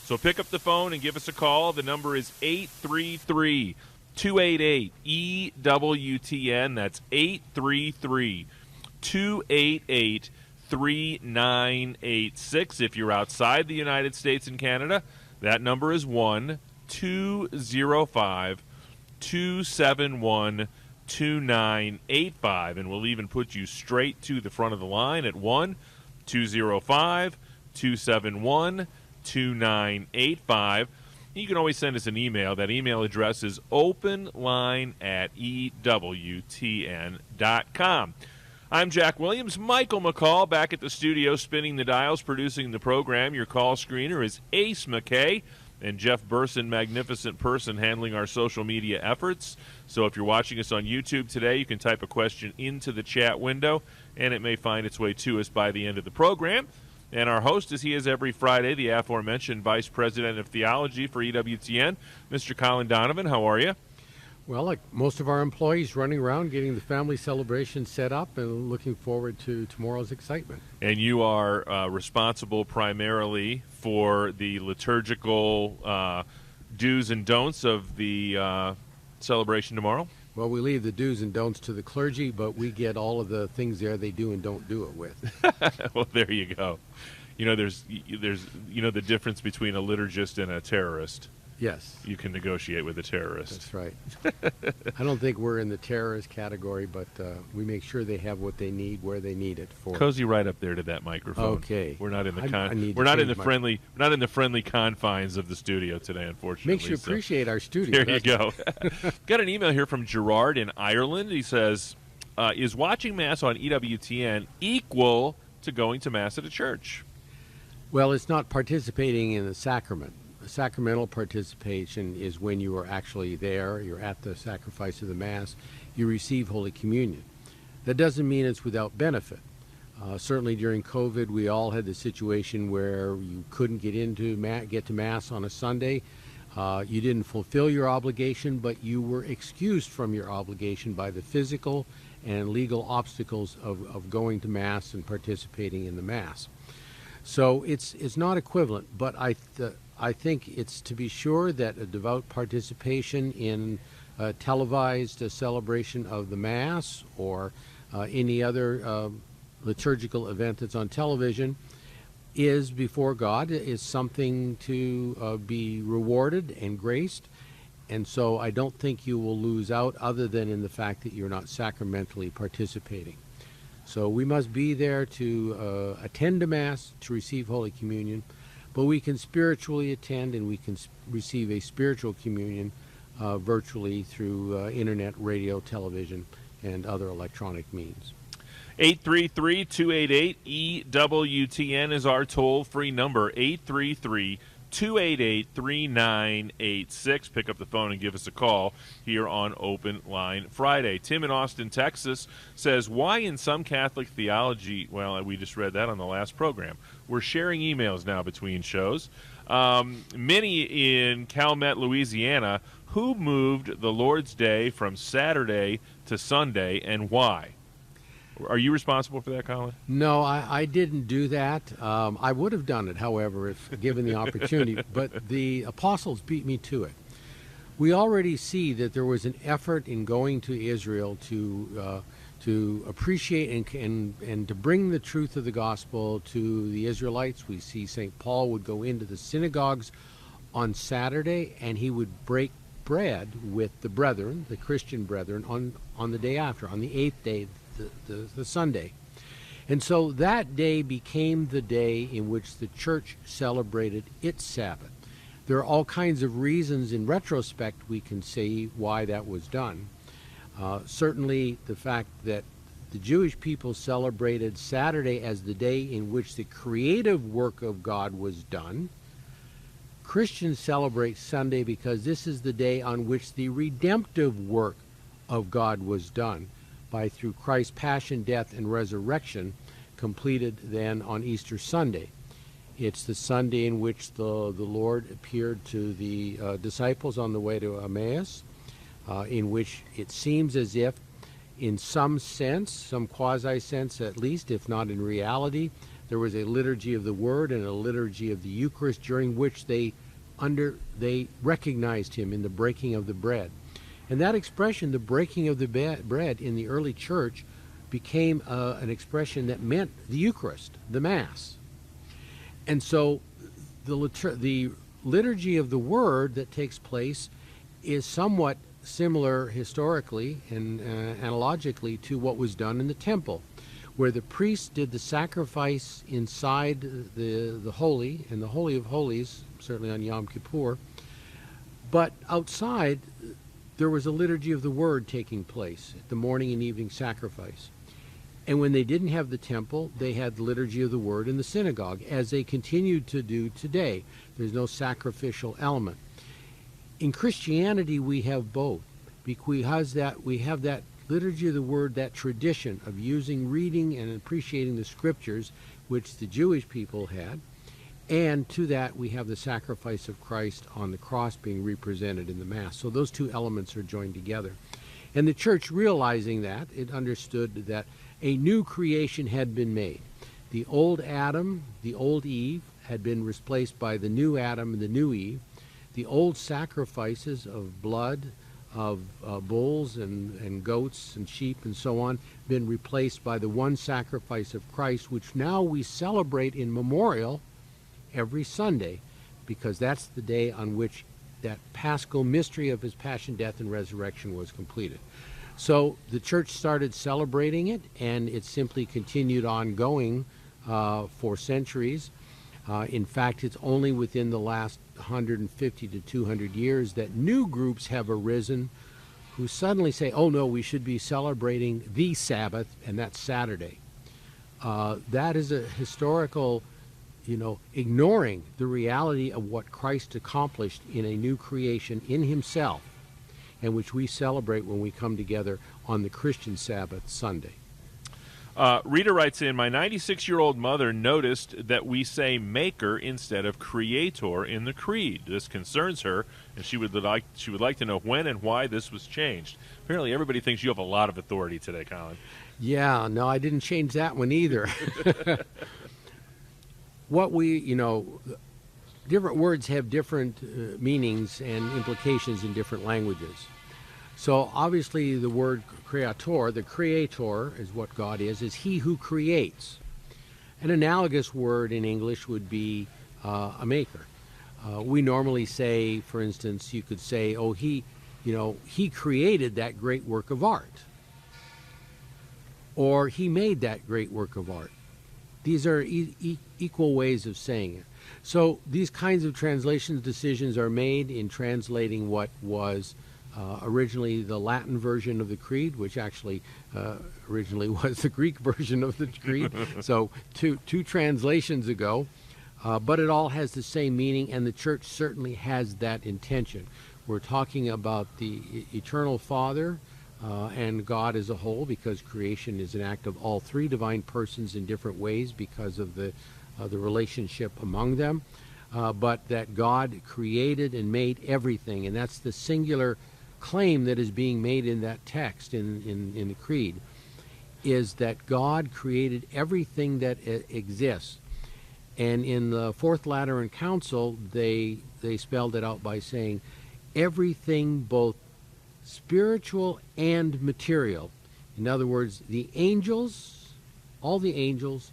So pick up the phone and give us a call. The number is 833-288-EWTN. That's 833-288-3986. If you're outside the United States and Canada, that number is 1-205-271-2985. And we'll even put you straight to the front of the line at 1-205-271-2985. You can always send us an email. That email address is openline@ewtn.com. I'm Jack Williams. Michael McCall back at the studio, spinning the dials, producing the program. Your call screener is Ace McKay, and Jeff Burson, magnificent person, handling our social media efforts. So if you're watching us on YouTube today, you can type a question into the chat window, and it may find its way to us by the end of the program. And our host, as he is every Friday, the aforementioned Vice President of Theology for EWTN, Mr. Colin Donovan. How are you? Well, like most of our employees, running around getting the family celebration set up and looking forward to tomorrow's excitement. And you are responsible primarily for the liturgical do's and don'ts of the celebration tomorrow? Well, we leave the do's and don'ts to the clergy, but we get all of the things there they do and don't do it with. Well, there you go. You know, there's the difference between a liturgist and a terrorist. Yes. You can negotiate with a terrorist. That's right. I don't think we're in the terrorist category, but we make sure they have what they need where they need it for. Cozy right up there to that microphone. Okay. We're not in the friendly confines of the studio today, unfortunately. Makes you appreciate our studio. There you go. Got an email here from Gerard in Ireland. He says, is watching Mass on EWTN equal to going to Mass at a church? Well, it's not participating in the sacrament. Sacramental participation is when you are actually there, you're at the sacrifice of the Mass, you receive Holy Communion. That doesn't mean it's without benefit. Certainly during COVID, we all had the situation where you couldn't get to Mass on a Sunday. You didn't fulfill your obligation, but you were excused from your obligation by the physical and legal obstacles of going to Mass and participating in the Mass. So it's not equivalent, but I think it's to be sure that a devout participation in a televised celebration of the Mass or any other liturgical event that's on television is before God, is something to be rewarded and graced. And so I don't think you will lose out other than in the fact that you're not sacramentally participating. So we must be there to attend a Mass, to receive Holy Communion, but we can spiritually attend and we can receive a spiritual communion virtually through internet, radio, television, and other electronic means. 833-288-EWTN is our toll-free number, 833-288-3986. Pick up the phone and give us a call here on Open Line Friday. Tim in Austin, Texas says, why in some Catholic theology, well, we just read that on the last program. We're sharing emails now between shows. Many in Calumet, Louisiana, who moved the Lord's Day from Saturday to Sunday and why? Are you responsible for that, Colin? No, I didn't do that. I would have done it, however, if given the opportunity. But the apostles beat me to it. We already see that there was an effort in going to Israel to appreciate and to bring the truth of the gospel to the Israelites. We see St. Paul would go into the synagogues on Saturday, and he would break bread with the brethren, the Christian brethren, on the day after, on the eighth day, the Sunday. And so that day became the day in which the church celebrated its Sabbath. There are all kinds of reasons in retrospect we can see why that was done. Certainly the fact that the Jewish people celebrated Saturday as the day in which the creative work of God was done. Christians celebrate Sunday because this is the day on which the redemptive work of God was done, through Christ's passion, death, and resurrection, completed then on Easter Sunday. It's the Sunday in which the Lord appeared to the disciples on the way to Emmaus, in which it seems as if, in some sense, some quasi-sense at least, if not in reality, There was a liturgy of the Word and a liturgy of the Eucharist, during which they recognized him in the breaking of the bread. And that expression, the breaking of the bread, in the early church became an expression that meant the Eucharist, the Mass. And so the liturgy of the Word that takes place is somewhat similar historically and analogically to what was done in the temple, where the priest did the sacrifice inside the Holy, and the Holy of Holies, certainly on Yom Kippur. But outside, there was a liturgy of the Word taking place at the morning and evening sacrifice. And when they didn't have the temple, they had the liturgy of the Word in the synagogue, as they continue to do today. There's no sacrificial element. In Christianity, we have both, because we have that liturgy of the Word, that tradition of using, reading, and appreciating the Scriptures, which the Jewish people had. And to that, we have the sacrifice of Christ on the cross being represented in the Mass. So those two elements are joined together. And the church, realizing that, it understood that a new creation had been made. The old Adam, the old Eve, had been replaced by the new Adam and the new Eve. The old sacrifices of blood, of bulls and goats and sheep and so on, been replaced by the one sacrifice of Christ, which now we celebrate in memorial every Sunday, because that's the day on which that Paschal mystery of his passion, death, and resurrection was completed. So the church started celebrating it, and it simply continued on going for centuries. In fact, it's only within the last 150 to 200 years that new groups have arisen who suddenly say, oh no, we should be celebrating the Sabbath, and that's Saturday. That is a historical, ignoring the reality of what Christ accomplished in a new creation in himself, and which we celebrate when we come together on the Christian Sabbath, Sunday. Rita writes in, my 96-year-old mother noticed that we say maker instead of creator in the creed. This concerns her, and she would like to know when and why this was changed. Apparently everybody thinks you have a lot of authority today, Colin. Yeah, no, I didn't change that one either. Different words have different meanings and implications in different languages. So obviously the word creator, the creator is what God is he who creates. An analogous word in English would be a maker. We normally say, for instance, you could say, oh, he created that great work of art. Or he made that great work of art. These are equal ways of saying it. So these kinds of translation decisions are made in translating what was originally the Latin version of the Creed, which actually originally was the Greek version of the Creed. So two translations ago, but it all has the same meaning, and the Church certainly has that intention. We're talking about the eternal Father and God as a whole, because creation is an act of all three divine persons in different ways because of the relationship among them, but that God created and made everything, and that's the singular claim that is being made in that text in the Creed, is that God created everything that exists. And in the Fourth Lateran Council, they spelled it out by saying everything, both spiritual and material. In other words, the angels, all the angels,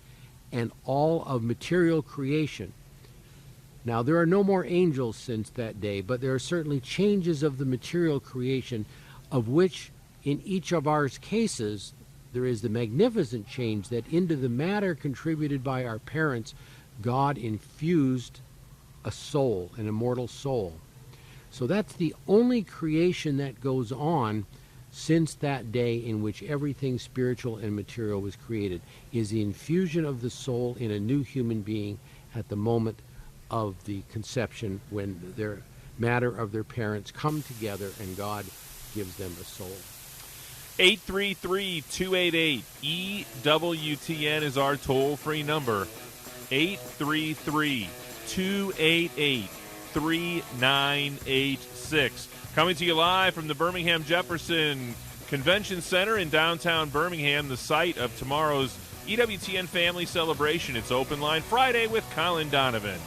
and all of material creation. Now, there are no more angels since that day, but there are certainly changes of the material creation, of which in each of our cases there is the magnificent change that into the matter contributed by our parents, God infused a soul, an immortal soul. So that's the only creation that goes on since that day in which everything spiritual and material was created, is the infusion of the soul in a new human being at the moment of the conception, when their matter of their parents come together and God gives them a soul. 833-288-EWTN is our toll-free number. 833-288-3986. Coming to you live from the Birmingham Jefferson Convention Center in downtown Birmingham, the site of tomorrow's EWTN Family Celebration. It's Open Line Friday with Colin Donovan.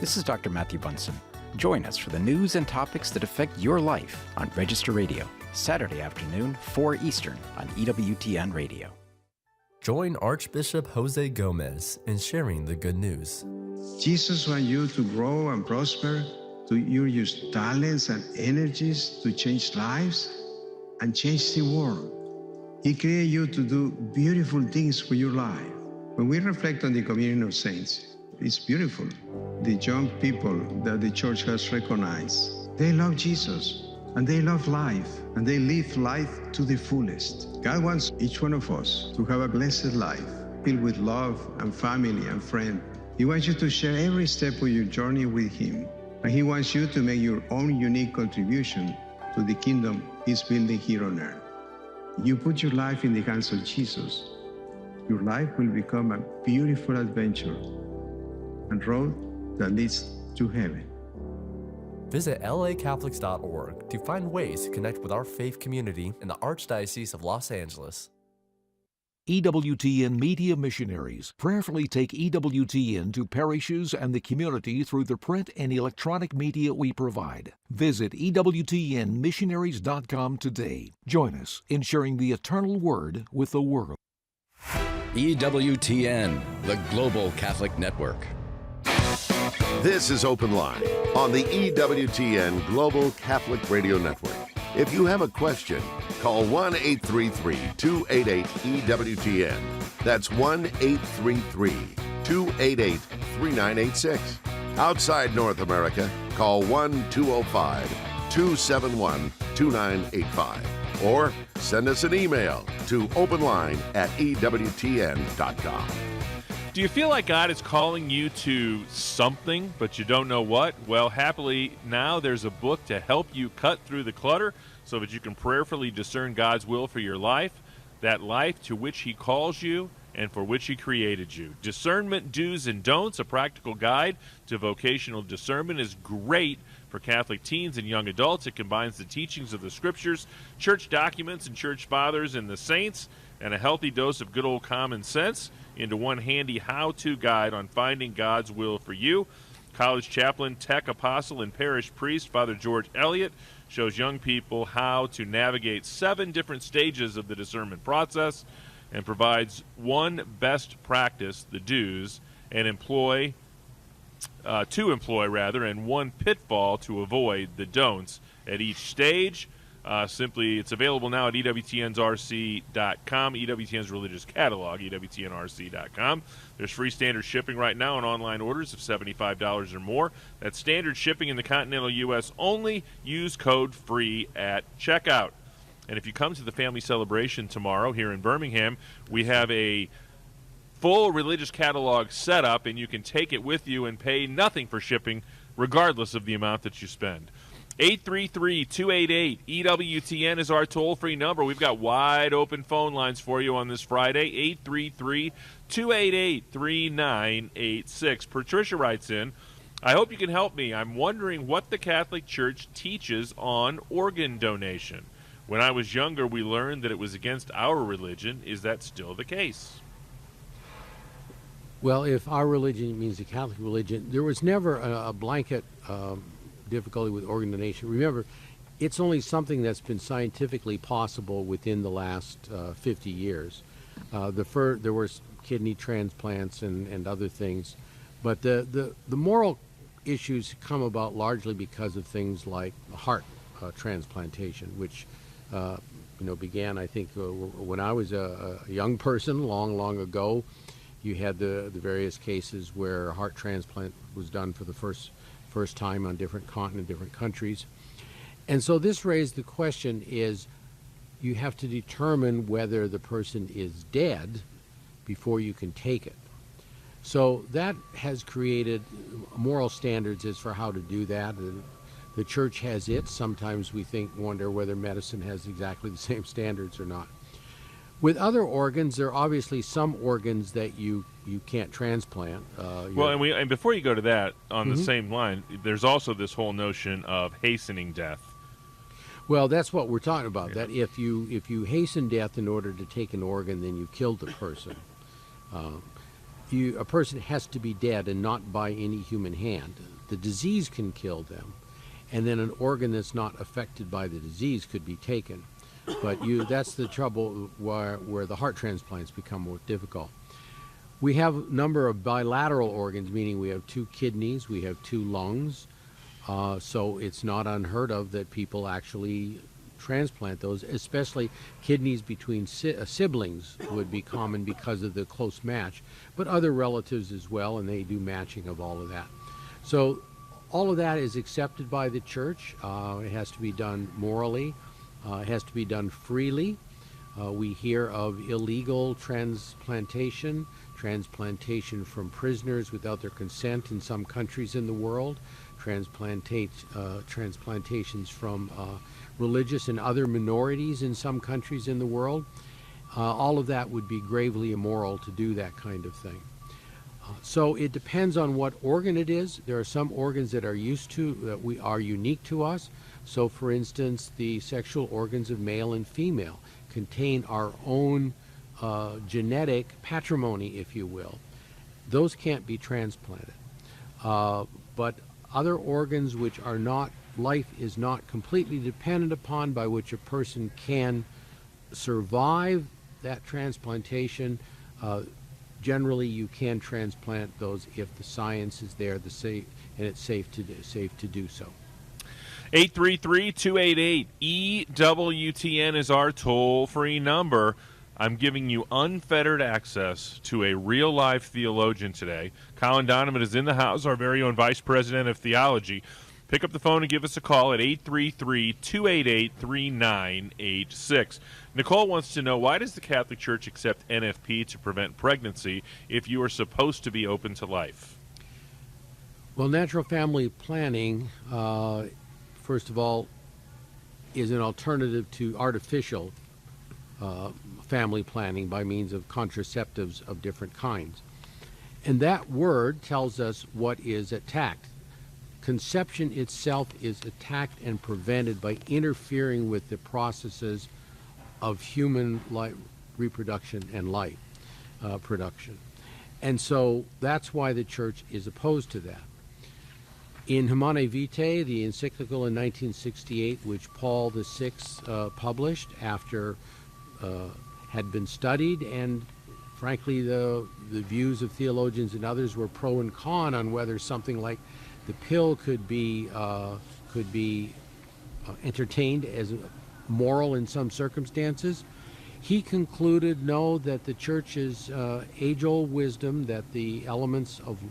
This is Dr. Matthew Bunson. Join us for the news and topics that affect your life on Register Radio, Saturday afternoon, 4 Eastern on EWTN Radio. Join Archbishop Jose Gomez in sharing the good news. Jesus wants you to grow and prosper, to use talents and energies to change lives and change the world. He created you to do beautiful things for your life. When we reflect on the communion of saints, it's beautiful. The young people that the church has recognized, they love Jesus and they love life and they live life to the fullest. God wants each one of us to have a blessed life filled with love and family and friends. He wants you to share every step of your journey with Him. And He wants you to make your own unique contribution to the kingdom He's building here on earth. You put your life in the hands of Jesus, your life will become a beautiful adventure and road that leads to heaven. Visit lacatholics.org to find ways to connect with our faith community in the Archdiocese of Los Angeles. EWTN Media Missionaries prayerfully take EWTN to parishes and the community through the print and electronic media we provide. Visit EWTNmissionaries.com today. Join us in sharing the eternal word with the world. EWTN, the Global Catholic Network. This is Open Line on the EWTN Global Catholic Radio Network. If you have a question, call 1-833-288-EWTN. That's 1-833-288-3986. Outside North America, call 1-205-271-2985. Or send us an email to openline@EWTN.com. Do you feel like God is calling you to something, but you don't know what? Well, happily, now there's a book to help you cut through the clutter so that you can prayerfully discern God's will for your life, that life to which He calls you and for which He created you. Discernment, Do's and Don'ts, a practical guide to vocational discernment, is great for Catholic teens and young adults. It combines the teachings of the Scriptures, church documents and church fathers and the saints, and a healthy dose of good old common sense into one handy how-to guide on finding God's will for you. College chaplain, tech apostle, and parish priest Father George Elliott shows young people how to navigate 7 different stages of the discernment process and provides one best practice, the do's, and and one pitfall to avoid, the don'ts, at each stage. It's available now at EWTNsRC.com, EWTN's religious catalog, EWTNRC.com. There's free standard shipping right now on online orders of $75 or more. That's standard shipping in the continental U.S. only. Use code FREE at checkout. And if you come to the family celebration tomorrow here in Birmingham, we have a full religious catalog set up, and you can take it with you and pay nothing for shipping, regardless of the amount that you spend. 833-288-EWTN is our toll-free number. We've got wide-open phone lines for you on this Friday, 833-288-3986. Patricia writes in, I hope you can help me. I'm wondering what the Catholic Church teaches on organ donation. When I was younger, we learned that it was against our religion. Is that still the case? Well, if our religion means the Catholic religion, there was never a blanket difficulty with organ donation. Remember, it's only something that's been scientifically possible within the last 50 years. There were kidney transplants and other things, but the moral issues come about largely because of things like heart transplantation, which began, I think, when I was a young person, long ago. You had the various cases where heart transplant was done for the first time on different continents, different countries. And so this raised the question is, you have to determine whether the person is dead before you can take it. So that has created moral standards as for how to do that. The church has it. Sometimes we wonder whether medicine has exactly the same standards or not. With other organs, there are obviously some organs that you can't transplant. Well, and before you go to that, on the same line, there's also this whole notion of hastening death. Well, that's what we're talking about. Yeah. That if you hasten death in order to take an organ, then you've killed the person. A person has to be dead and not by any human hand. The disease can kill them, and then an organ that's not affected by the disease could be taken. But that's the trouble where the heart transplants become more difficult. We have a number of bilateral organs, meaning we have 2 kidneys, we have 2 lungs. So it's not unheard of that people actually transplant those, especially kidneys between siblings would be common because of the close match, but other relatives as well, and they do matching of all of that. So all of that is accepted by the church. It has to be done morally. It has to be done freely. We hear of illegal transplantation from prisoners without their consent in some countries in the world, transplantations from religious and other minorities in some countries in the world. All of that would be gravely immoral to do that kind of thing. So it depends on what organ it is. There are some organs that are unique to us. So, for instance, the sexual organs of male and female contain our own genetic patrimony, if you will. Those can't be transplanted. But other organs which are not, life is not completely dependent upon, by which a person can survive that transplantation, generally you can transplant those if the science is there, and it's safe to do so. 833-288-EWTN is our toll-free number. I'm giving you unfettered access to a real-life theologian today. Colin Donovan is in the house, our very own Vice President of Theology. Pick up the phone and give us a call at 833-288-3986. Nicole wants to know, why does the Catholic Church accept NFP to prevent pregnancy if you are supposed to be open to life? Well, natural family planning, first of all, is an alternative to artificial family planning by means of contraceptives of different kinds. And that word tells us what is attacked. Conception itself is attacked and prevented by interfering with the processes of human life, reproduction and life production. And so that's why the Church is opposed to that. In Humanae Vitae, the encyclical in 1968, which Paul VI published after had been studied, and frankly the views of theologians and others were pro and con on whether something like the pill could be entertained as moral in some circumstances. He concluded, no, that the Church's age-old wisdom, that the elements of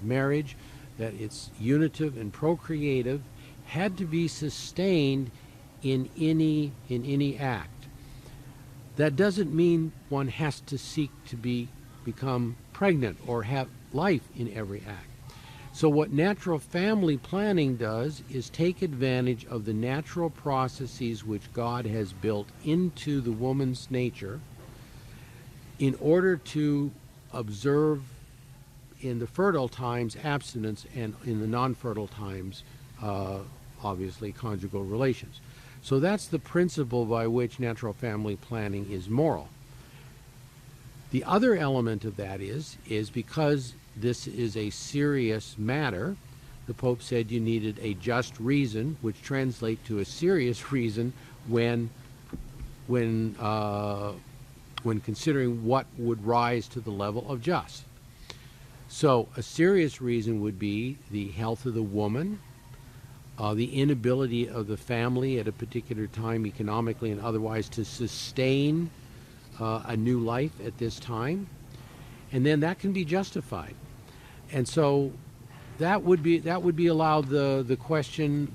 marriage, that it's unitive and procreative, had to be sustained in any act. That doesn't mean one has to seek to become pregnant or have life in every act. So what natural family planning does is take advantage of the natural processes which God has built into the woman's nature in order to observe in the fertile times abstinence, and in the non-fertile times obviously conjugal relations. So that's the principle by which natural family planning is moral. The other element of that is because this is a serious matter, the Pope said you needed a just reason, which translates to a serious reason when considering what would rise to the level of just. So a serious reason would be the health of the woman, the inability of the family at a particular time, economically and otherwise, to sustain a new life at this time, and then that can be justified. And so that would be allowed. The question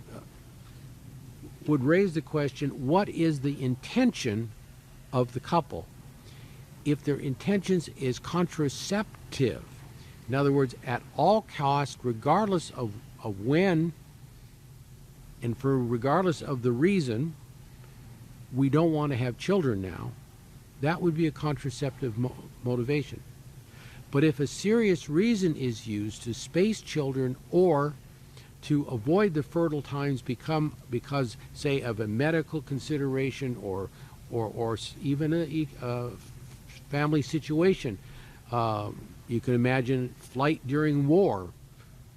would raise the question: what is the intention of the couple? If their intentions is contraceptive, in other words, at all costs, regardless of when and regardless of the reason, we don't want to have children now, that would be a contraceptive motivation. But if a serious reason is used to space children or to avoid the fertile times because, say, of a medical consideration or even a family situation, you can imagine flight during war,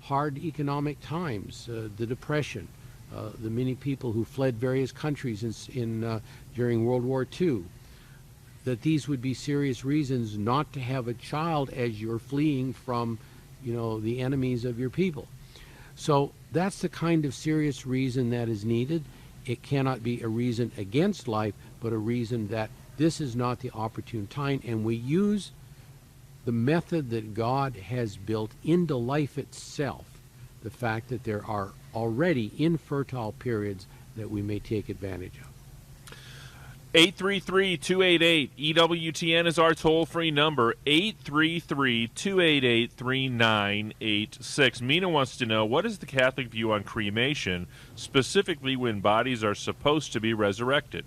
hard economic times, the Depression, the many people who fled various countries during World War II, that these would be serious reasons not to have a child as you're fleeing from, the enemies of your people. So that's the kind of serious reason that is needed. It cannot be a reason against life, but a reason that this is not the opportune time, and we use the method that God has built into life itself, the fact that there are already infertile periods that we may take advantage of. 833-288-EWTN is our toll-free number, 833-288-3986. Mina wants to know, what is the Catholic view on cremation, specifically when bodies are supposed to be resurrected?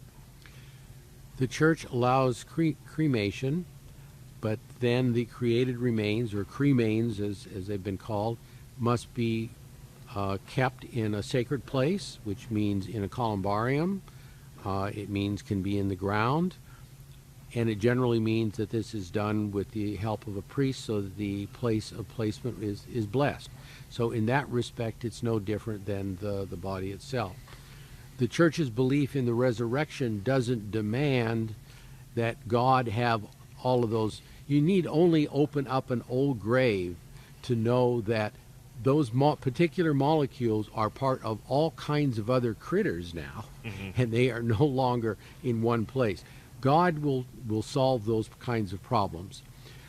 The Church allows cremation, but then the created remains, or cremains as they've been called, must be kept in a sacred place, which means in a columbarium. It means can be in the ground, and it generally means that this is done with the help of a priest so that the place of placement is blessed. So in that respect, it's no different than the body itself. The Church's belief in the resurrection doesn't demand that God have all of those. You need only open up an old grave to know that those particular molecules are part of all kinds of other critters now, and they are no longer in one place. God will solve those kinds of problems.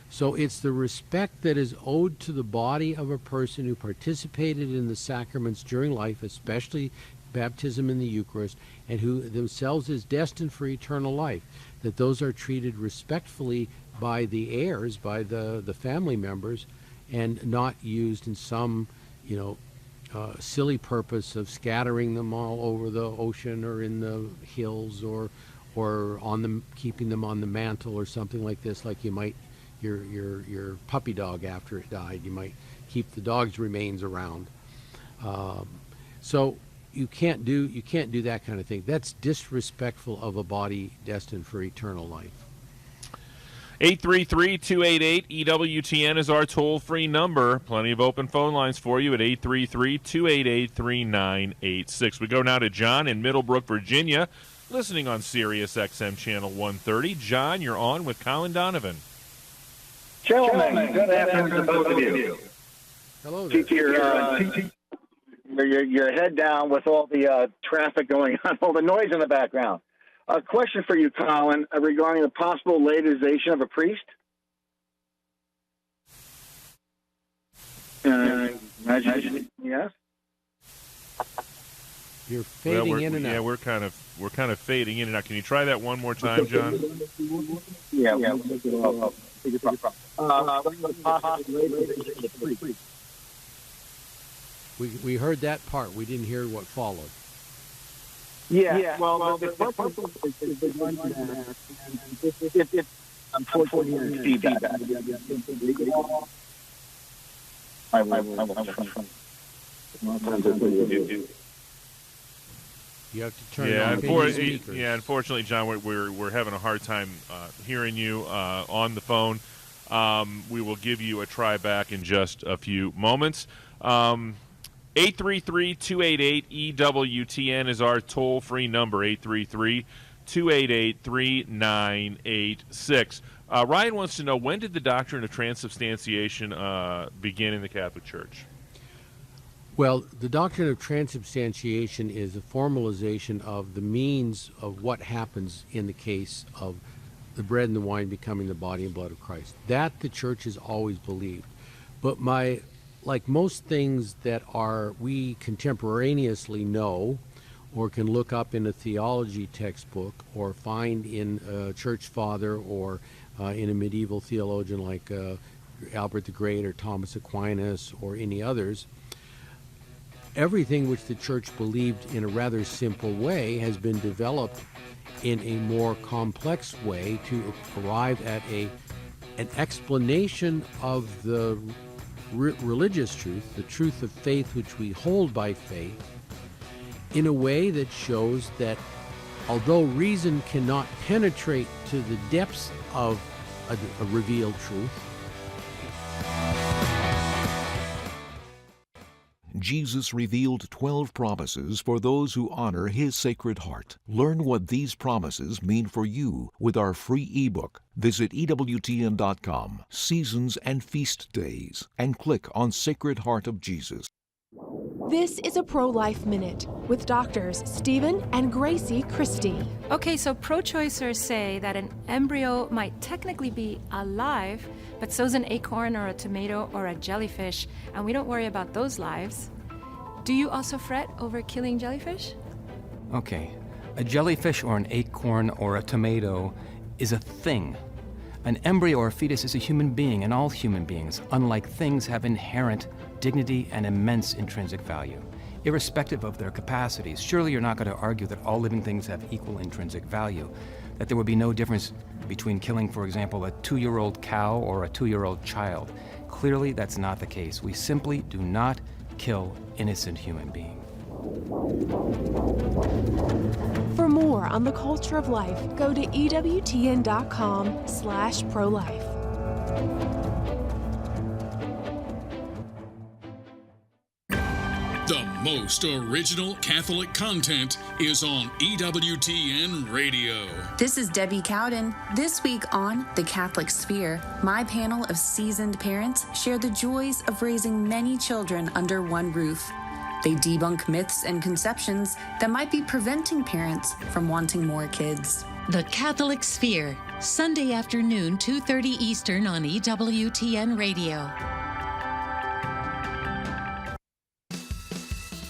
So it's the respect that is owed to the body of a person who participated in the sacraments during life, especially baptism and the Eucharist, and who themselves is destined for eternal life, that those are treated respectfully by the heirs, by the family members, and not used in some, silly purpose of scattering them all over the ocean or in the hills or on them, keeping them on the mantle or something like this, like you might your puppy dog after it died. You might keep the dog's remains around. So you can't do that kind of thing. That's disrespectful of a body destined for eternal life. 833-288-EWTN is our toll-free number. Plenty of open phone lines for you at 833-288-3986. We go now to John in Middlebrook, Virginia, listening on Sirius XM Channel 130. John, you're on with Colin Donovan. Gentlemen, good afternoon to both of you. Hello there. Keep your head down with all the traffic going on, all the noise in the background. A question for you, Colin, regarding the possible laicization of a priest. Yes. You're fading in and out. Yeah, we're kind of fading in and out. Can you try that one more time, John? Yeah. We heard that part. We didn't hear what followed. Yeah. Well, the question is the one it's unfortunately feedback. You have to turn on the speakers. Yeah, unfortunately, John, we're having a hard time hearing you on the phone. We will give you a try back in just a few moments. 833-288-EWTN is our toll-free number, 833-288-3986. Ryan wants to know, when did the doctrine of transubstantiation begin in the Catholic Church? Well, the doctrine of transubstantiation is a formalization of the means of what happens in the case of the bread and the wine becoming the body and blood of Christ. That the Church has always believed. But like most things that we contemporaneously know or can look up in a theology textbook or find in a church father or in a medieval theologian like Albert the Great or Thomas Aquinas or any others, everything which the church believed in a rather simple way has been developed in a more complex way to arrive at an explanation of the religious truth, the truth of faith which we hold by faith, in a way that shows that although reason cannot penetrate to the depths of a revealed truth, Jesus revealed 12 promises for those who honor His Sacred Heart. Learn what these promises mean for you with our free ebook. Visit EWTN.com, Seasons and Feast Days, and click on Sacred Heart of Jesus. This is a Pro-Life Minute with doctors Stephen and Gracie Christie. Okay, so pro-choicers say that an embryo might technically be alive, but so's an acorn or a tomato or a jellyfish, and we don't worry about those lives. Do you also fret over killing jellyfish? Okay, a jellyfish or an acorn or a tomato is a thing. An embryo or fetus is a human being, and all human beings, unlike things, have inherent dignity and immense intrinsic value, irrespective of their capacities. Surely you're not going to argue that all living things have equal intrinsic value, that there would be no difference between killing, for example, a 2-year-old cow or a 2-year-old child. Clearly, that's not the case. We simply do not kill innocent human beings. For more on the culture of life, go to EWTN.com/pro-life. The most original Catholic content is on EWTN Radio. This is Debbie Cowden. This week on The Catholic Sphere, my panel of seasoned parents share the joys of raising many children under one roof. They debunk myths and conceptions that might be preventing parents from wanting more kids. The Catholic Sphere, Sunday afternoon, 2:30 Eastern on EWTN Radio.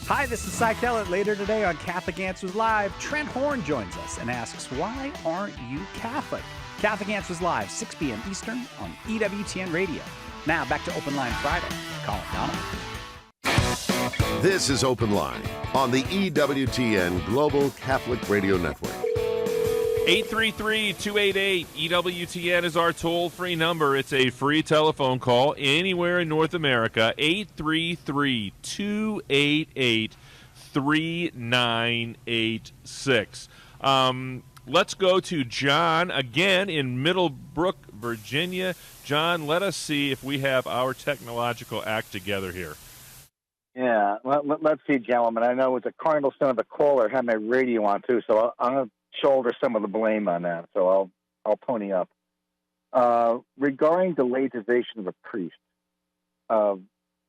Hi, this is Cy Kellett. Later today on Catholic Answers Live, Trent Horn joins us and asks, why aren't you Catholic? Catholic Answers Live, 6 p.m. Eastern on EWTN Radio. Now, back to Open Line Friday. Colin, Donovan. This is Open Line on the EWTN Global Catholic Radio Network. 833-288-EWTN is our toll-free number. It's a free telephone call anywhere in North America. 833-288-3986. Let's go to John again in Middlebrook, Virginia. John, let us see if we have our technological act together here. Yeah, let's see, gentlemen. I know it's a cardinal son of a caller had my radio on too, so I'm going to shoulder some of the blame on that. So I'll pony up. Regarding the laicization of a priest,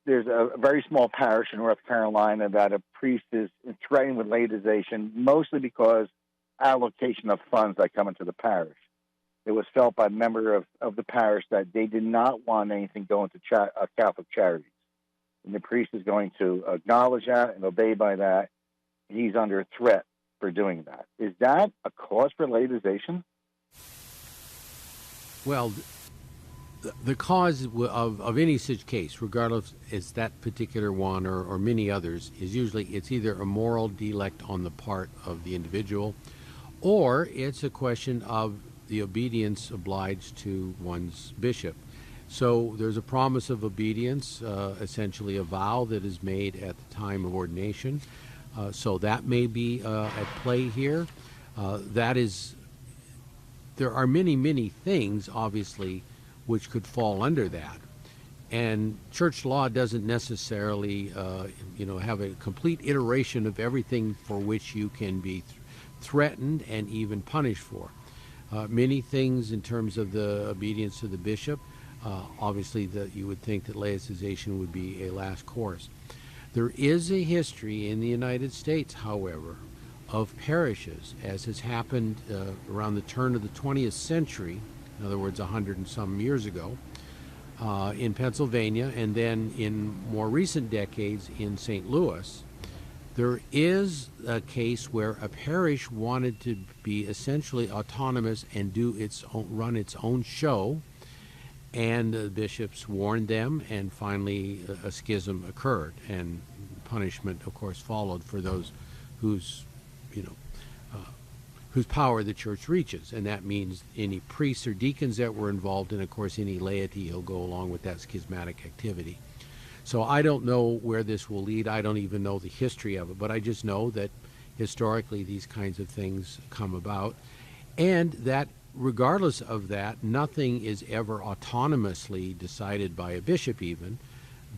there's a very small parish in North Carolina that a priest is threatened with laicization, mostly because allocation of funds that come into the parish. It was felt by a member of the parish that they did not want anything going to Catholic charities. And the priest is going to acknowledge that and obey by that. He's under threat for doing that. Is that a cause for laicization? Well, the cause of any such case, regardless is that particular one or many others, is usually it's either a moral defect on the part of the individual, or it's a question of the obedience obliged to one's bishop. So there's a promise of obedience, essentially a vow that is made at the time of ordination. So that may be at play here. There are many, many things, obviously, which could fall under that. And church law doesn't necessarily, have a complete iteration of everything for which you can be threatened and even punished for. Many things in terms of the obedience to the bishop, obviously that you would think that laicization would be a last course. There is a history in the United States, however, of parishes, as has happened around the turn of the 20th century, in other words, 100 and some years ago, in Pennsylvania, and then in more recent decades in St. Louis. There is a case where a parish wanted to be essentially autonomous and run its own show, and the bishops warned them, and finally a schism occurred, and punishment, of course, followed for those whose power the church reaches, and that means any priests or deacons that were involved, and of course any laity will go along with that schismatic activity. So I don't know where this will lead. I don't even know the history of it, but I just know that historically these kinds of things come about, and that regardless of that, nothing is ever autonomously decided by a bishop even,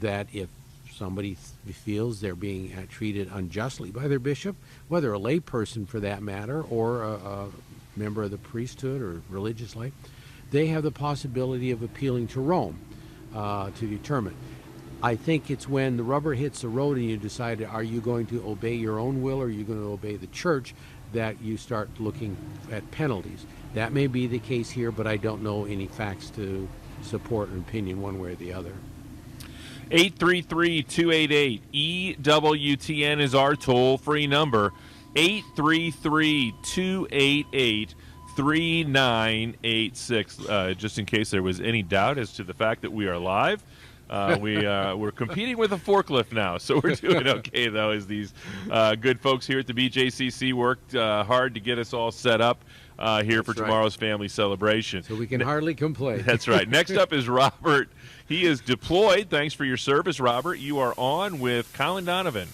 that if somebody feels they're being treated unjustly by their bishop, whether a lay person for that matter or a member of the priesthood or religious life, they have the possibility of appealing to Rome to determine. I think it's when the rubber hits the road and you decide, are you going to obey your own will or are you going to obey the church, that you start looking at penalties. That may be the case here, but I don't know any facts to support an opinion one way or the other. 833-288-EWTN is our toll-free number. 833-288-3986. Just in case there was any doubt as to the fact that we are live. We're competing with a forklift now, so we're doing okay, though, as these good folks here at the BJCC worked hard to get us all set up here for tomorrow's family celebration. So we can hardly complain. That's right. Next up is Robert. He is deployed. Thanks for your service, Robert. You are on with Colin Donovan.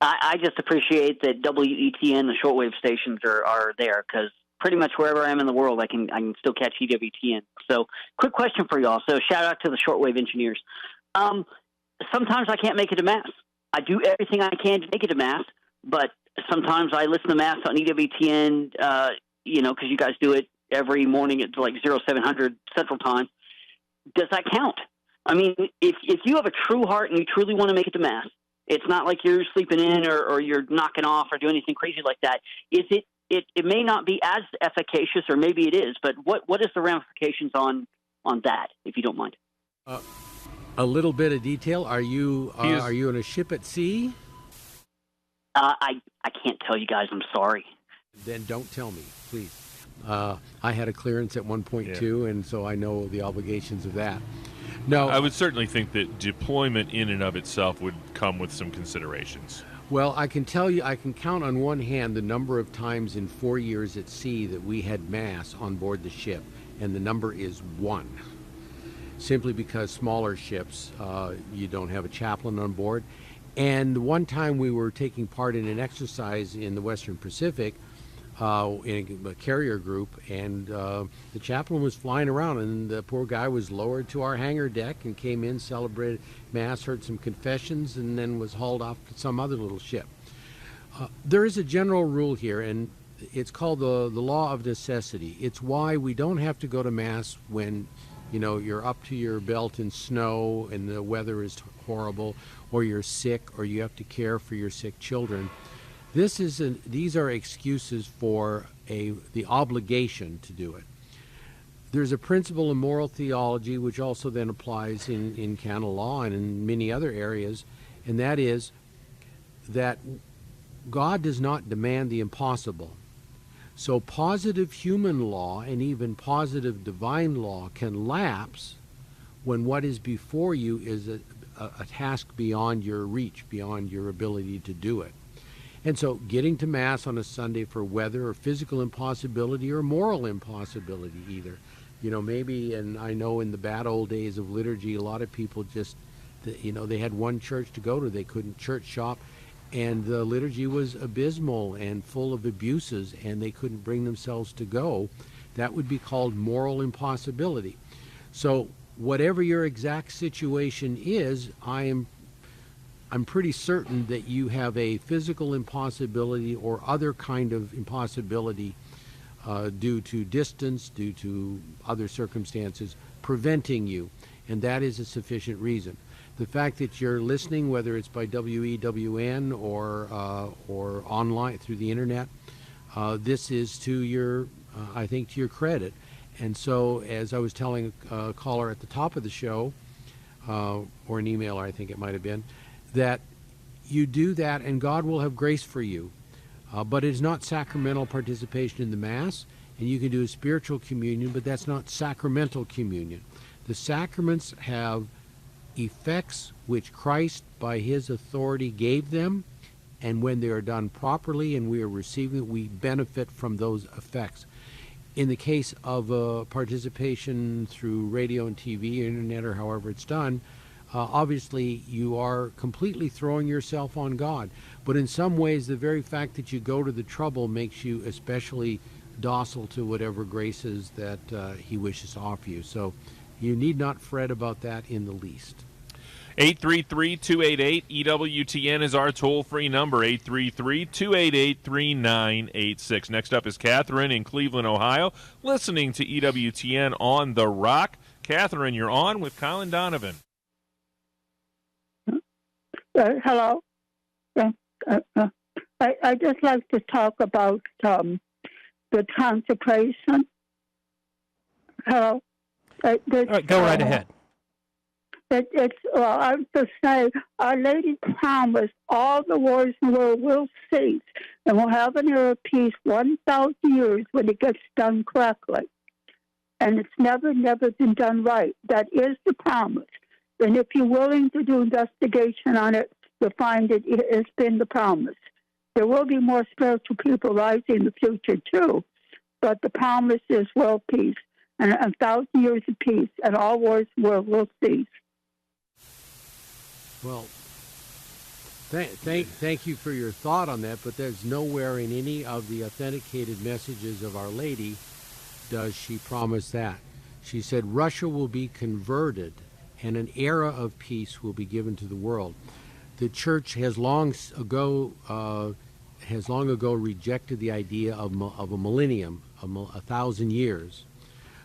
I just appreciate that WETN, the shortwave stations, are there, because pretty much wherever I am in the world, I can still catch EWTN. So, quick question for y'all. So, shout out to the shortwave engineers. Sometimes I can't make it to Mass. I do everything I can to make it to Mass, but sometimes I listen to Mass on EWTN, because you guys do it every morning at like 0700 Central Time. Does that count? I mean, if you have a true heart and you truly want to make it to Mass, it's not like you're sleeping in or you're knocking off or doing anything crazy like that. It may not be as efficacious, or maybe it is, but what is the ramifications on that, if you don't mind? A little bit of detail. Are you in a ship at sea? I can't tell you guys. I'm sorry. Then don't tell me, please. I had a clearance at 1.2, and so I know the obligations of that. No, I would certainly think that deployment in and of itself would come with some considerations. Well, I can tell you, I can count on one hand the number of times in 4 years at sea that we had Mass on board the ship, and the number is 1. Simply because smaller ships, you don't have a chaplain on board. And one time we were taking part in an exercise in the Western Pacific in a carrier group, and the chaplain was flying around, and the poor guy was lowered to our hangar deck and came in, celebrated Mass, heard some confessions, and then was hauled off to some other little ship. There is a general rule here, and it's called the law of necessity. It's why we don't have to go to Mass when you're up to your belt in snow and the weather is horrible, or you're sick, or you have to care for your sick children. These are excuses for the obligation to do it. There's a principle in moral theology which also then applies in canon law and in many other areas, and that is that God does not demand the impossible. So positive human law and even positive divine law can lapse when what is before you is a task beyond your reach, beyond your ability to do it. And so getting to Mass on a Sunday for weather or physical impossibility or moral impossibility either. Maybe, and I know in the bad old days of liturgy, a lot of people just, they had one church to go to. They couldn't church shop, and the liturgy was abysmal and full of abuses, and they couldn't bring themselves to go. That would be called moral impossibility. So whatever your exact situation is, I'm pretty certain that you have a physical impossibility or other kind of impossibility due to distance, due to other circumstances, preventing you, and that is a sufficient reason. The fact that you're listening, whether it's by WEWN or online through the internet, this is to your, I think, to your credit. And so, as I was telling a caller at the top of the show, or an emailer, I think it might have been, that you do that and God will have grace for you. But it is not sacramental participation in the Mass, and you can do a spiritual communion, but that's not sacramental communion. The sacraments have effects which Christ by his authority gave them, and when they are done properly and we are receiving, we benefit from those effects. In the case of participation through radio and TV, internet, or however it's done, obviously you are completely throwing yourself on God. But in some ways, the very fact that you go to the trouble makes you especially docile to whatever graces that he wishes to offer you. So you need not fret about that in the least. 833-288-EWTN is our toll-free number, 833-288-3986. Next up is Catherine in Cleveland, Ohio, listening to EWTN on The Rock. Catherine, you're on with Colin Donovan. Hello. I just like to talk about the consecration. Hello. All right, go right ahead. I was just saying, Our Lady promised all the wars in the world will cease, and we'll have an era of peace 1,000 years when it gets done correctly. And it's never been done right. That is the promise. And if you're willing to do investigation on it, you'll find it has been the promise. There will be more spiritual people rising in the future, too. But the promise is world peace, and 1,000 years of peace, and all wars in the world will cease. Well, thank you for your thought on that, but there's nowhere in any of the authenticated messages of Our Lady does she promise that. She said Russia will be converted and an era of peace will be given to the world. The Church has long ago rejected the idea of a millennium, 1,000 years,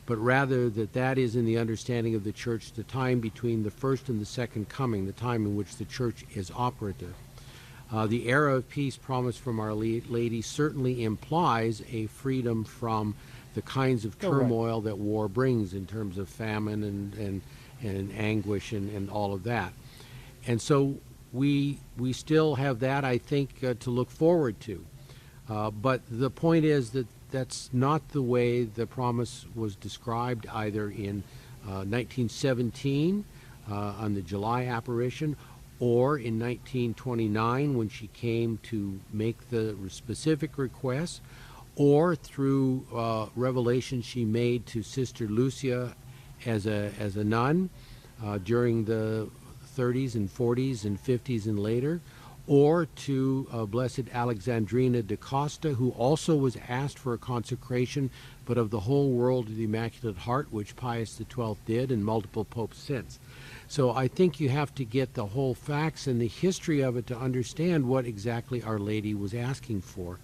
but rather that is in the understanding of the Church the time between the first and the second coming, the time in which the Church is operative. The era of peace promised from Our Lady certainly implies a freedom from the kinds of turmoil that war brings in terms of famine and anguish and all of that. And so we still have that, I think, to look forward to. But the point is that that's not the way the promise was described either in 1917 on the July apparition or in 1929 when she came to make the specific requests, or through revelations she made to Sister Lucia as a nun during the 30s and 40s and 50s and later, or to Blessed Alexandrina da Costa, who also was asked for a consecration, but of the whole world to the Immaculate Heart, which Pius XII did, and multiple popes since. So I think you have to get the whole facts and the history of it to understand what exactly Our Lady was asking for.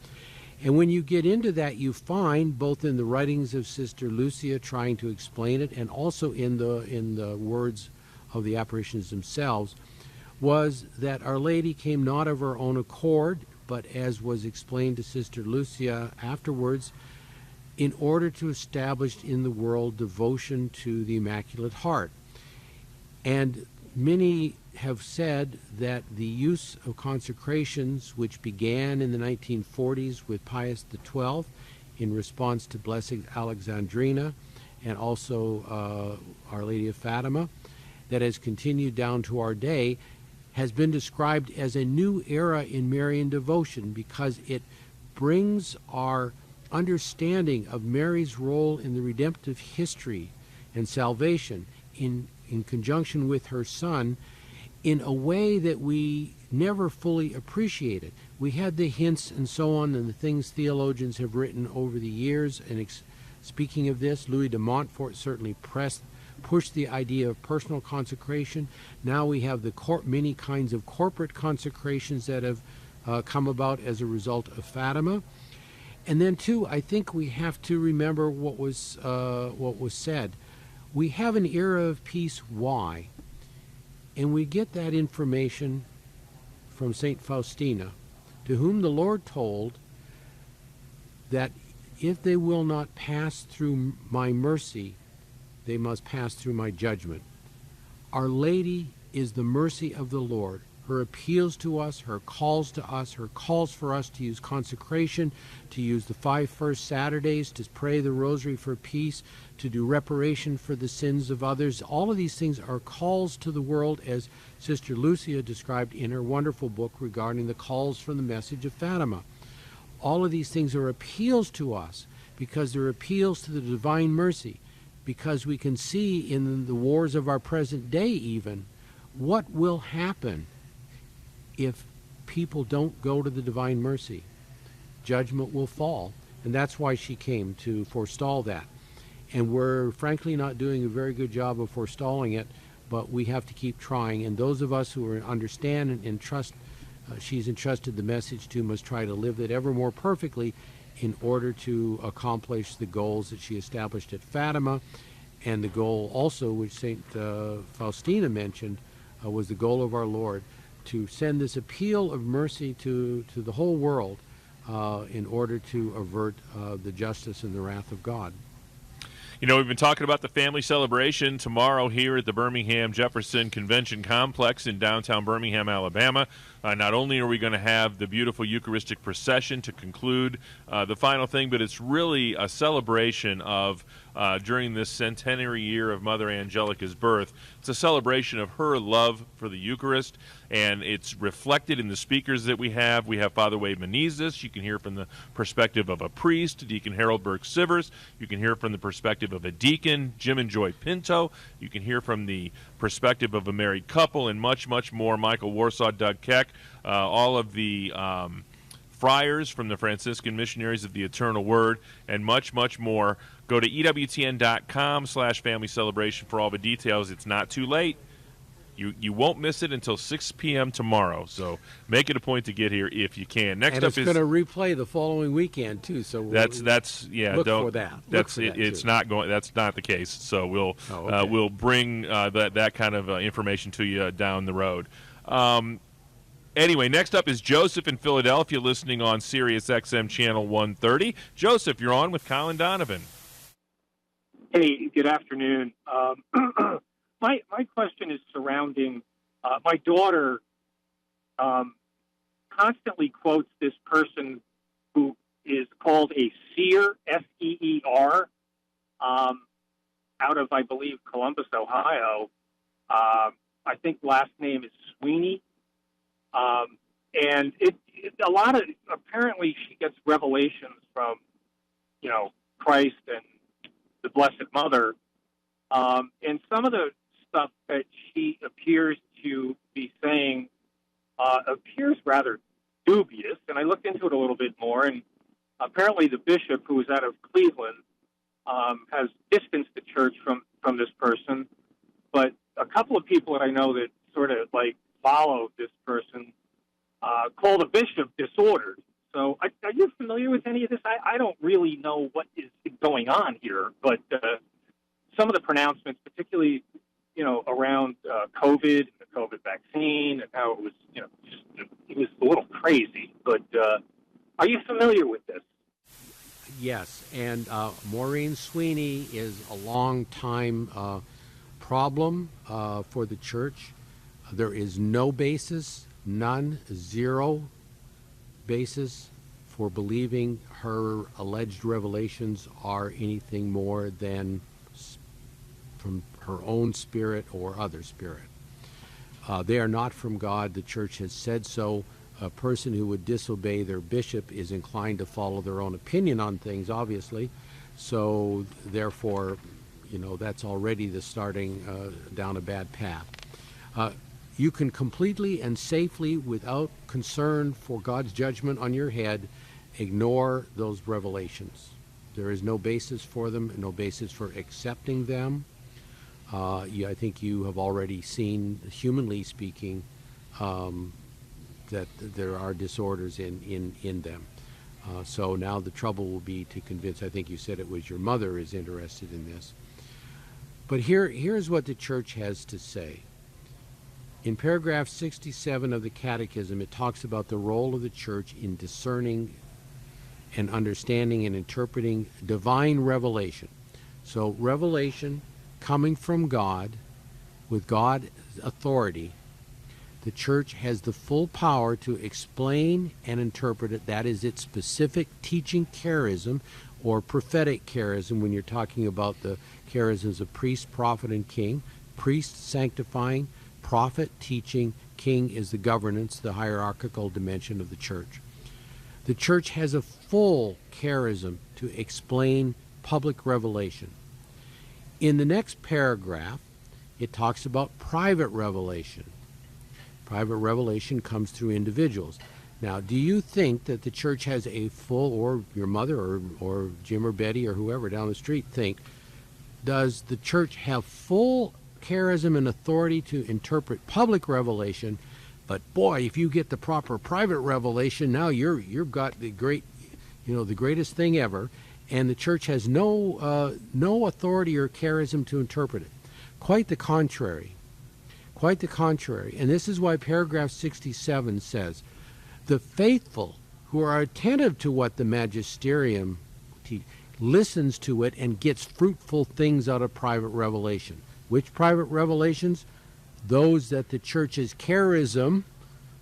And when you get into that, you find, both in the writings of Sister Lucia trying to explain it, and also in the words of the apparitions themselves, was that Our Lady came not of her own accord, but as was explained to Sister Lucia afterwards, in order to establish in the world devotion to the Immaculate Heart. And many have said that the use of consecrations, which began in the 1940s with Pius XII in response to Blessed Alexandrina and also Our Lady of Fatima, that has continued down to our day, has been described as a new era in Marian devotion because it brings our understanding of Mary's role in the redemptive history and salvation in conjunction with her Son in a way that we never fully appreciated. We had the hints and so on and the things theologians have written over the years, and speaking of this, Louis de Montfort certainly pushed the idea of personal consecration. Now we have the many kinds of corporate consecrations that have come about as a result of Fatima. And then, too, I think we have to remember what was said. We have an era of peace. Why? And we get that information from St. Faustina, to whom the Lord told that if they will not pass through my mercy, they must pass through my judgment. Our Lady is the mercy of the Lord. her appeals to us, her calls to us, her calls for us to use consecration, to use the 5 first Saturdays, to pray the rosary for peace, to do reparation for the sins of others. All of these things are calls to the world, as Sister Lucia described in her wonderful book regarding the calls from the message of Fatima. All of these things are appeals to us because they're appeals to the divine mercy, because we can see in the wars of our present day even what will happen if people don't go to the divine mercy. Judgment will fall, and that's why she came, to forestall that. And we're frankly not doing a very good job of forestalling it, but we have to keep trying. And those of us who understand and trust she's entrusted the message to must try to live it ever more perfectly in order to accomplish the goals that she established at Fatima, and the goal also, which St. Faustina mentioned, was the goal of our Lord, to send this appeal of mercy to the whole world in order to avert the justice and the wrath of God. You know, we've been talking about the family celebration tomorrow here at the Birmingham Jefferson Convention Complex in downtown Birmingham, Alabama. Not only are we going to have the beautiful Eucharistic procession to conclude the final thing, but it's really a celebration of, during this centenary year of Mother Angelica's birth, it's a celebration of her love for the Eucharist, and it's reflected in the speakers that we have. We have Father Wade Menezes. You can hear from the perspective of a priest, Deacon Harold Burke-Sivers. You can hear from the perspective of a deacon, Jim and Joy Pinto. You can hear from the perspective of a married couple, and much, much more. Michael Warsaw, Doug Keck, all of the friars from the Franciscan Missionaries of the Eternal Word, and much, much more. Go to EWTN.com/family celebration for all the details. It's not too late. You won't miss it until 6 p.m. tomorrow, so make it a point to get here if you can. Next and up it's is going to replay the following weekend too. So that's yeah. Look don't, for that. That's Look for that it's too. not going. That's not the case. So okay. We'll bring that kind of information to you down the road. Anyway, next up is Joseph in Philadelphia, listening on Sirius XM channel 130. Joseph, you're on with Colin Donovan. Hey, good afternoon. My question is surrounding my daughter. Constantly quotes this person who is called a seer, S-E-E-R, out of, I believe, Columbus, Ohio. I think last name is Sweeney. And apparently she gets revelations from, Christ and the Blessed Mother. And some of the stuff that she appears to be saying appears rather dubious. And I looked into it a little bit more, and apparently the bishop, who is out of Cleveland, has distanced the church from this person. But a couple of people that I know that sort of follow this person call the bishop disordered. So are you familiar with any of this? I don't really know what is going on here, but some of the pronouncements, particularly, around COVID and the COVID vaccine and how it was, it was a little crazy. But are you familiar with this? Yes, and Maureen Sweeney is a long-time problem for the church. There is no basis, zero basis for believing her alleged revelations are anything more than from her own spirit or other spirit. They are not from God. The church has said so. A person who would disobey their bishop is inclined to follow their own opinion on things, obviously. So therefore, that's already the starting down a bad path. You can completely and safely, without concern for God's judgment on your head, ignore those revelations. There is no basis for them, no basis for accepting them. I think you have already seen, humanly speaking, that there are disorders in them. So now the trouble will be to convince, I think you said it was your mother is interested in this. But here's what the church has to say. In paragraph 67 of the Catechism, it talks about the role of the church in discerning and understanding and interpreting divine revelation. So revelation coming from God, with God's authority, The church has the full power to explain and interpret it. That is its specific teaching charism or prophetic charism when you're talking about the charisms of priest, prophet, and king. Priest sanctifying, prophet teaching, king is the governance, the hierarchical dimension of the church. The church has a full charism to explain public revelation. In the next paragraph, it talks about private revelation. Private revelation comes through individuals. Now, do you think that the church has a full, or your mother or Jim or Betty or whoever down the street think, does the church have full charism and authority to interpret public revelation? But boy, if you get the proper private revelation, now you've got the great, the greatest thing ever, and the church has no authority or charism to interpret it. Quite the contrary. Quite the contrary. And this is why paragraph 67 says, the faithful who are attentive to what the magisterium listens to it and gets fruitful things out of private revelation. Which private revelations? Those that the church's charism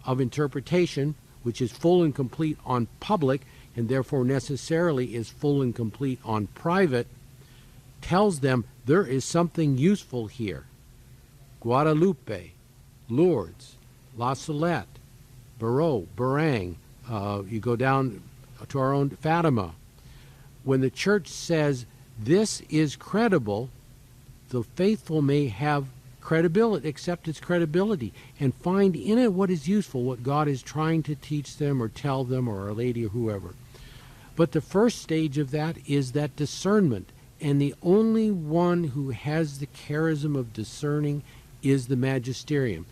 of interpretation, which is full and complete on public, and therefore necessarily is full and complete on private, tells them there is something useful here. Guadalupe, Lourdes, La Salette, Barreau, Barang, you go down to our own Fatima. When the church says this is credible, the faithful may have credibility, accept its credibility, and find in it what is useful, what God is trying to teach them or tell them, or Our Lady or whoever. But the first stage of that is that discernment, and the only one who has the charism of discerning is the magisterium.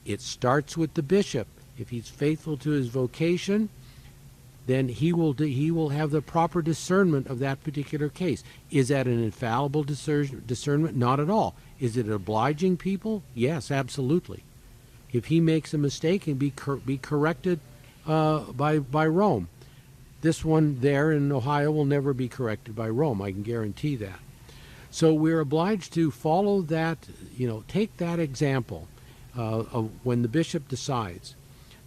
It starts with the bishop. If he's faithful to his vocation, then he will have the proper discernment of that particular case. Is that an infallible discernment? Not at all. Is it obliging people? Yes, absolutely. If he makes a mistake, and be corrected by Rome. This one there in Ohio will never be corrected by Rome. I can guarantee that. So we're obliged to follow that, take that example of when the bishop decides.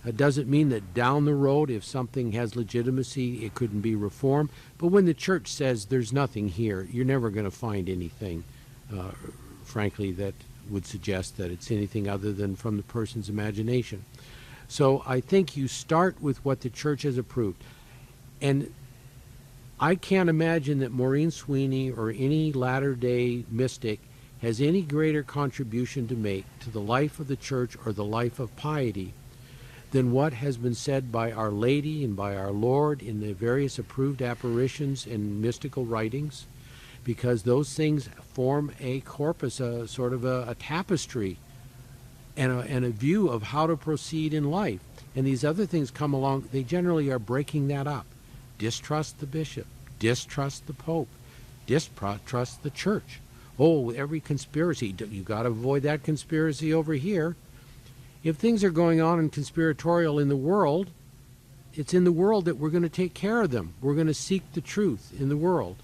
It doesn't mean that down the road, if something has legitimacy, it couldn't be reformed. But when the church says there's nothing here, you're never going to find anything, frankly, that would suggest that it's anything other than from the person's imagination. So I think you start with what the church has approved. And I can't imagine that Maureen Sweeney or any latter-day mystic has any greater contribution to make to the life of the church or the life of piety than what has been said by Our Lady and by our Lord in the various approved apparitions and mystical writings, because those things form a corpus, a sort of a tapestry, and a view of how to proceed in life. And these other things come along, they generally are breaking that up. Distrust the bishop, distrust the pope, distrust the church. Oh, every conspiracy, you got to avoid that conspiracy over here. If things are going on and conspiratorial in the world, it's in the world that we're going to take care of them. We're going to seek the truth in the world.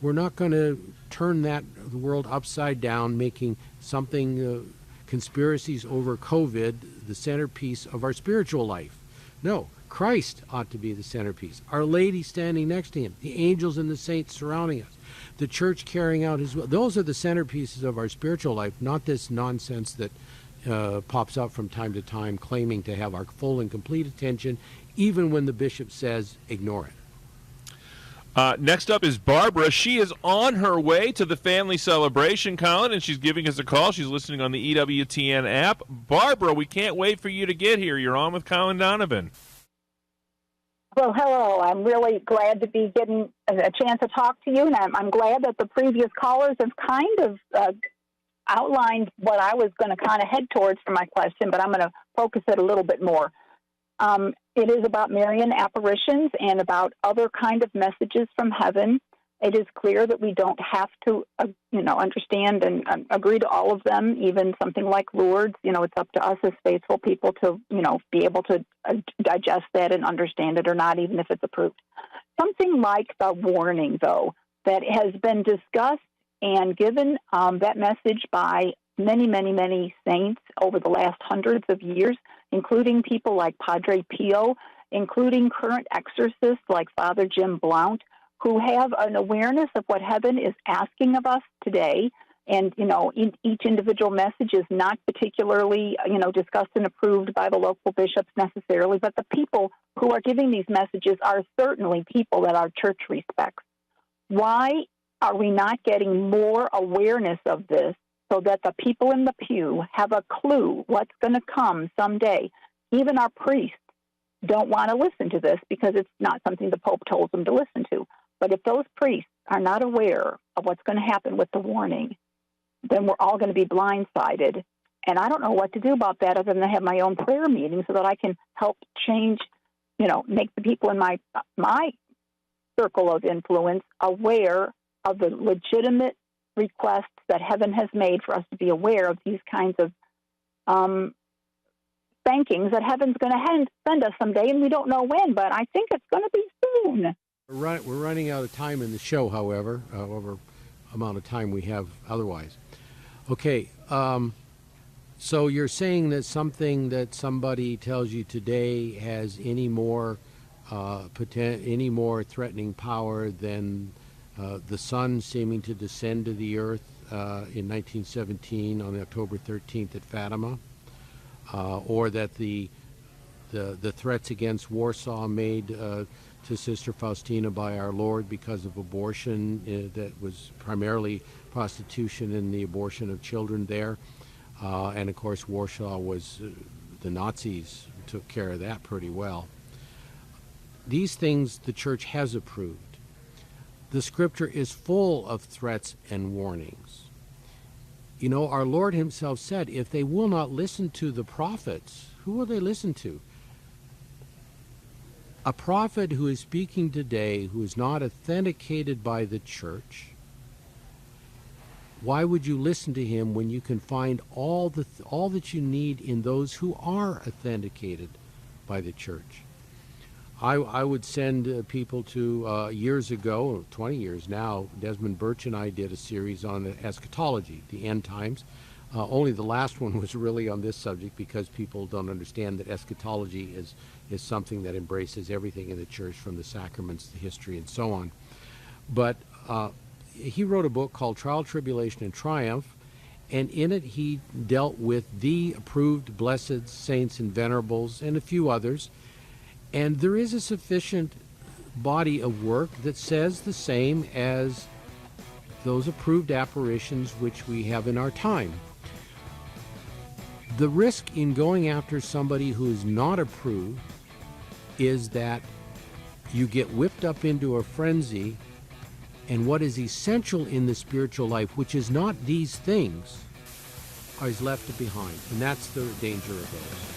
We're not going to turn the world upside down, making something, conspiracies over COVID, the centerpiece of our spiritual life. No, Christ ought to be the centerpiece. Our Lady standing next to him, the angels and the saints surrounding us, the church carrying out his will. Those are the centerpieces of our spiritual life, not this nonsense that pops up from time to time claiming to have our full and complete attention, even when the bishop says ignore it. Next up is Barbara. She is on her way to the family celebration, Colin, and she's giving us a call. She's listening on the EWTN app. Barbara, we can't wait for you to get here. You're on with Colin Donovan. Well, hello. I'm really glad to be getting a chance to talk to you, and I'm glad that the previous callers have kind of outlined what I was going to kind of head towards for my question, but I'm going to focus it a little bit more. It is about Marian apparitions and about other kind of messages from heaven. It is clear that we don't have to, understand and agree to all of them, even something like Lourdes. It's up to us as faithful people to, be able to digest that and understand it or not, even if it's approved. Something like the warning, though, that has been discussed and given that message by many, many, many saints over the last hundreds of years, including people like Padre Pio, including current exorcists like Father Jim Blount, who have an awareness of what heaven is asking of us today. And, each individual message is not particularly, discussed and approved by the local bishops necessarily, but the people who are giving these messages are certainly people that our church respects. Why are we not getting more awareness of this so that the people in the pew have a clue what's going to come someday? Even our priests don't want to listen to this because it's not something the Pope told them to listen to. But if those priests are not aware of what's going to happen with the warning, then we're all going to be blindsided. And I don't know what to do about that other than to have my own prayer meeting so that I can help change, make the people in my circle of influence aware of the legitimate requests that heaven has made for us to be aware of these kinds of spankings that heaven's going to send us someday, and we don't know when, but I think it's going to be soon. We're running out of time in the show, however, over amount of time we have otherwise. Okay, so you're saying that something that somebody tells you today has any more threatening power than the sun seeming to descend to the earth in 1917 on October 13th at Fatima, or that the threats against Warsaw made to Sister Faustina by our Lord because of abortion that was primarily prostitution and the abortion of children there. And of course, Warsaw was, the Nazis took care of that pretty well. These things the church has approved. The scripture is full of threats and warnings. Our Lord himself said, if they will not listen to the prophets, who will they listen to? A prophet who is speaking today who is not authenticated by the church, why would you listen to him when you can find all that you need in those who are authenticated by the church? I would send people to, years ago, 20 years now, Desmond Birch and I did a series on eschatology, the end times. Only the last one was really on this subject because people don't understand that eschatology is something that embraces everything in the church, from the sacraments, the history, and so on. But he wrote a book called Trial, Tribulation, and Triumph, and in it he dealt with the approved blessed saints and venerables and a few others. And there is a sufficient body of work that says the same as those approved apparitions which we have in our time. The risk in going after somebody who is not approved is that you get whipped up into a frenzy, and what is essential in the spiritual life, which is not these things, is left behind. And that's the danger of those.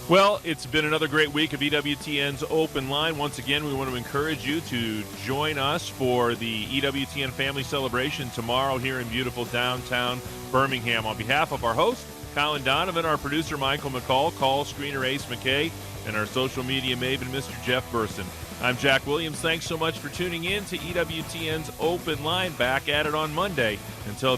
Well, it's been another great week of EWTN's Open Line. Once again, we want to encourage you to join us for the EWTN Family Celebration tomorrow here in beautiful downtown Birmingham. On behalf of our host, Colin Donovan, our producer, Michael McCall, call screener Ace McKay, and our social media maven, Mr. Jeff Burson. I'm Jack Williams. Thanks so much for tuning in to EWTN's Open Line. Back at it on Monday. Until